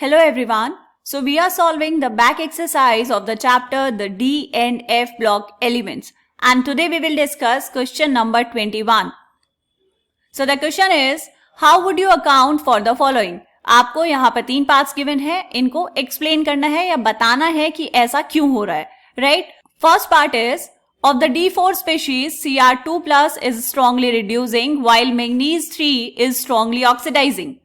Hello everyone. So we are solving the back exercise of the chapter the D and F block elements, and today we will discuss question number 21. So the question is, how would you account for the following? आपको यहाँ पर 3 parts given है, इनको explain करना है या बताना है कि ऐसा क्यों हो रहा है, right? First part is of the D4 species, Cr2 plus is strongly reducing while manganese 3 is strongly oxidizing.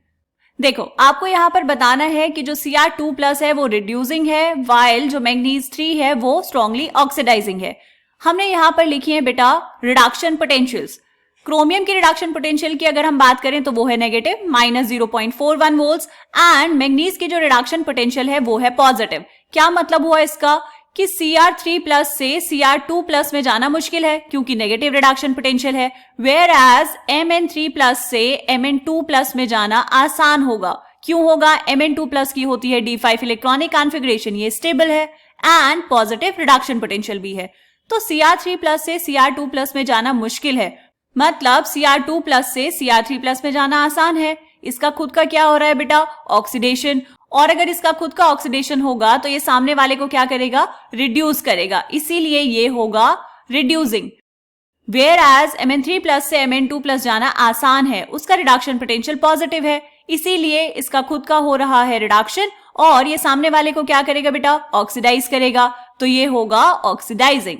देखो, आपको यहाँ पर बताना है कि जो Cr2 plus है वो रिड्यूसिंग है, while जो मैग्नीज 3 है वो स्ट्रांगली ऑक्सीडाइजिंग है. हमने यहाँ पर लिखी है बेटा रिडक्शन पोटेंशियल्स. क्रोमियम की रिडक्शन पोटेंशियल की अगर हम बात करें तो वो है नेगेटिव -0.41 वोल्ट्स एंड मैग्नीज की जो रिडक्शन पोटेंशियल है वो है पॉजिटिव. क्या मतलब हुआ इसका कि Cr3 प्लस से Cr2 प्लस में जाना मुश्किल है क्योंकि नेगेटिव रिडक्शन पोटेंशियल है, वेयर एज Mn3 प्लस से Mn2 प्लस में जाना आसान होगा. क्यों होगा? Mn2 प्लस की होती है D5 इलेक्ट्रॉनिक कॉन्फ़िगरेशन, ये स्टेबल है एंड पॉजिटिव रिडक्शन पोटेंशियल भी है. तो Cr3 प्लस से Cr2 प्लस में जाना मुश्किल है, मतलब Cr2 प्लस से Cr3 प्लस में जाना आसान है. इसका खुद का क्या हो रहा है बेटा? ऑक्सीडेशन. और अगर इसका खुद का ऑक्सीडेशन होगा तो ये सामने वाले को क्या करेगा? रिड्यूस करेगा, इसीलिए ये होगा reducing. Where as Mn3 plus से Mn2 प्लस जाना आसान है, उसका रिडक्शन पोटेंशियल पॉजिटिव है, इसीलिए इसका खुद का हो रहा है रिडक्शन और ये सामने वाले को क्या करेगा बेटा? ऑक्सीडाइज करेगा, तो ये होगा ऑक्सीडाइजिंग.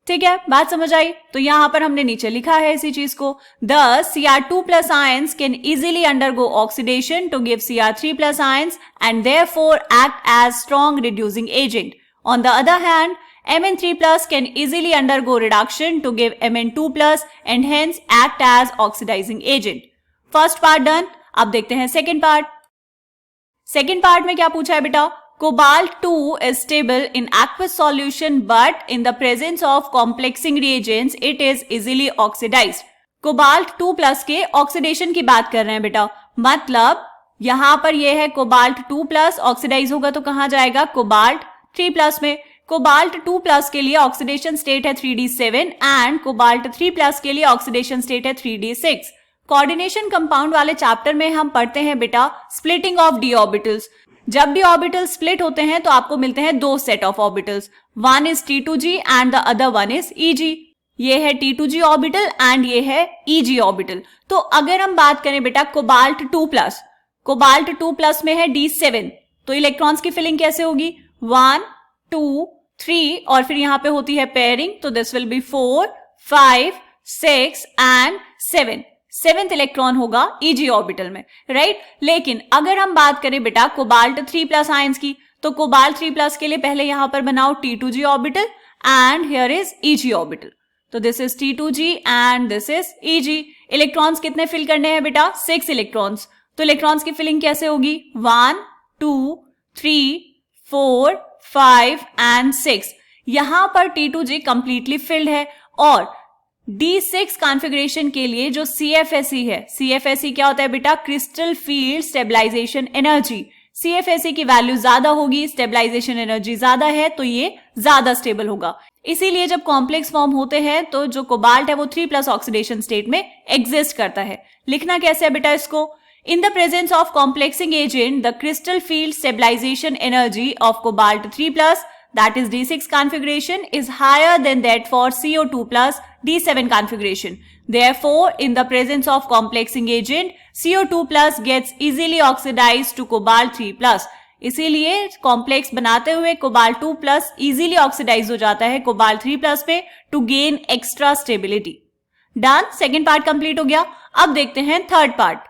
ठीक है, बात समझ आई? तो यहां पर हमने नीचे लिखा है इसी चीज को. Thus Cr2 plus ions can easily undergo oxidation to give Cr3 plus ions and therefore act as strong reducing agent. On the other hand, Mn3 plus can easily undergo reduction to give Mn2 plus and hence act as oxidizing agent. First part done. अब देखते हैं second part. Second part में क्या पूछा है बेटा? Cobalt 2 is stable in aqueous solution but in the presence of complexing reagents it is easily oxidized. Cobalt 2 plus के oxidation की बात कर रहे हैं बेटा, मतलब यहां पर ये है Cobalt 2 plus ऑक्सीडाइज होगा तो कहां जाएगा? Cobalt 3 plus में. Cobalt 2 plus के लिए ऑक्सीडेशन स्टेट है 3d7 एंड Cobalt 3 plus के लिए ऑक्सीडेशन स्टेट है 3d6. कोऑर्डिनेशन कंपाउंड वाले चैप्टर में हम पढ़ते हैं बेटा स्प्लिटिंग ऑफ डी ऑर्बिटल्स. जब डी ऑर्बिटल स्प्लिट होते हैं तो आपको मिलते हैं 2 set of orbitals, one is T2g and the other one is Eg. ये है T2g ऑर्बिटल एंड ये है Eg ऑर्बिटल. तो अगर हम बात करें बेटा Cobalt 2 plus, Cobalt 2 plus में है D7, तो इलेक्ट्रॉन्स की फिलिंग कैसे होगी? 1 2 3 और फिर यहां पे होती है पेयरिंग, तो this will be 4 5 6 and 7. 7th electron होगा Eg ऑर्बिटल में, राइट? लेकिन अगर हम बात करें बेटा Cobalt 3 plus आयंस की, तो Cobalt 3 plus के लिए पहले यहां पर बनाओ T2g orbital and here is Eg orbital. तो this is T2g and this is Eg. Electrons कितने फिल करने हैं बेटा? 6 इलेक्ट्रॉन्स. तो इलेक्ट्रॉन्स की फिलिंग कैसे होगी? 1 2 3 4 5 एंड 6. यहां पर T2g कंप्लीटली फिल्ड है और D6 कॉन्फ़िगरेशन के लिए जो CFSE है, CFSE क्या होता है बेटा? Crystal field stabilization energy. CFSE की वैल्यू ज्यादा होगी, स्टेबलाइजेशन एनर्जी ज्यादा है, तो ये ज्यादा स्टेबल होगा. इसीलिए जब कॉम्प्लेक्स फॉर्म होते हैं तो जो कोबाल्ट है वो 3 प्लस ऑक्सीडेशन स्टेट में एग्जिस्ट करता है. लिखना कैसे है बेटा इसको? In the presence of complexing agent, the crystal field stabilization energy of cobalt 3 plus, that is D6 configuration, is higher than that for CO2 plus D7 configuration. Therefore, in the presence of complexing agent, CO2 plus gets easily oxidized to cobalt 3 plus. इसीलिए complex बनाते हुए cobalt 2 plus easily oxidize हो जाता है cobalt 3 plus पे to gain extra stability. Done. Second part complete हो गया. अब देखते हैं थर्ड पार्ट.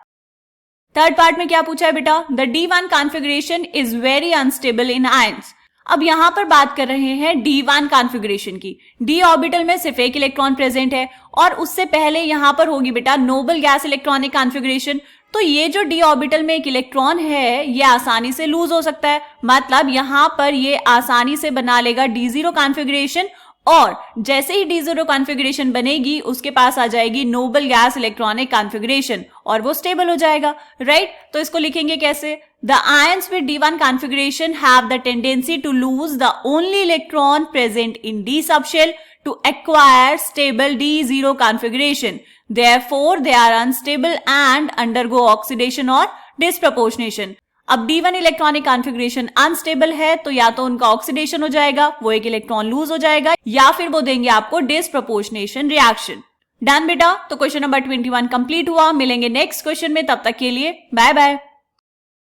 थर्ड पार्ट में क्या पूछा है बेटा? The D1 configuration is very unstable in ions. अब यहां पर बात कर रहे हैं D1 कॉन्फ़िगरेशन की. D ऑर्बिटल में सिर्फ एक इलेक्ट्रॉन प्रेजेंट है और उससे पहले यहां पर होगी बेटा नोबल गैस इलेक्ट्रॉनिक कॉन्फ़िगरेशन. तो ये जो D ऑर्बिटल में एक इलेक्ट्रॉन है ये आसानी से लूज हो सकता है, मतलब यहां पर ये आसानी से बना लेगा D0 कॉन्फ़िगरेशन और जैसे ही D0 कॉन्फ़िगरेशन बनेगी उसके पास आ जाएगी नोबल गैस इलेक्ट्रॉनिक कॉन्फ़िगरेशन और वो स्टेबल हो जाएगा, राइट? तो इसको लिखेंगे कैसे? The ions with D1 configuration have the tendency to lose the only electron present in D subshell to acquire stable D0 configuration. Therefore, they are unstable and undergo oxidation or disproportionation. अब D1 electronic configuration unstable है तो या तो उनका oxidation हो जाएगा, वो एक इलेक्ट्रॉन लूज हो जाएगा, या फिर वो देंगे आपको डिसप्रपोर्शनेशन रिएक्शन। डन बेटा, तो क्वेश्चन नंबर 21 कंप्लीट हुआ। मिलेंगे नेक्स्ट क्वेश्चन में, तब तक के लिए बाय बाय।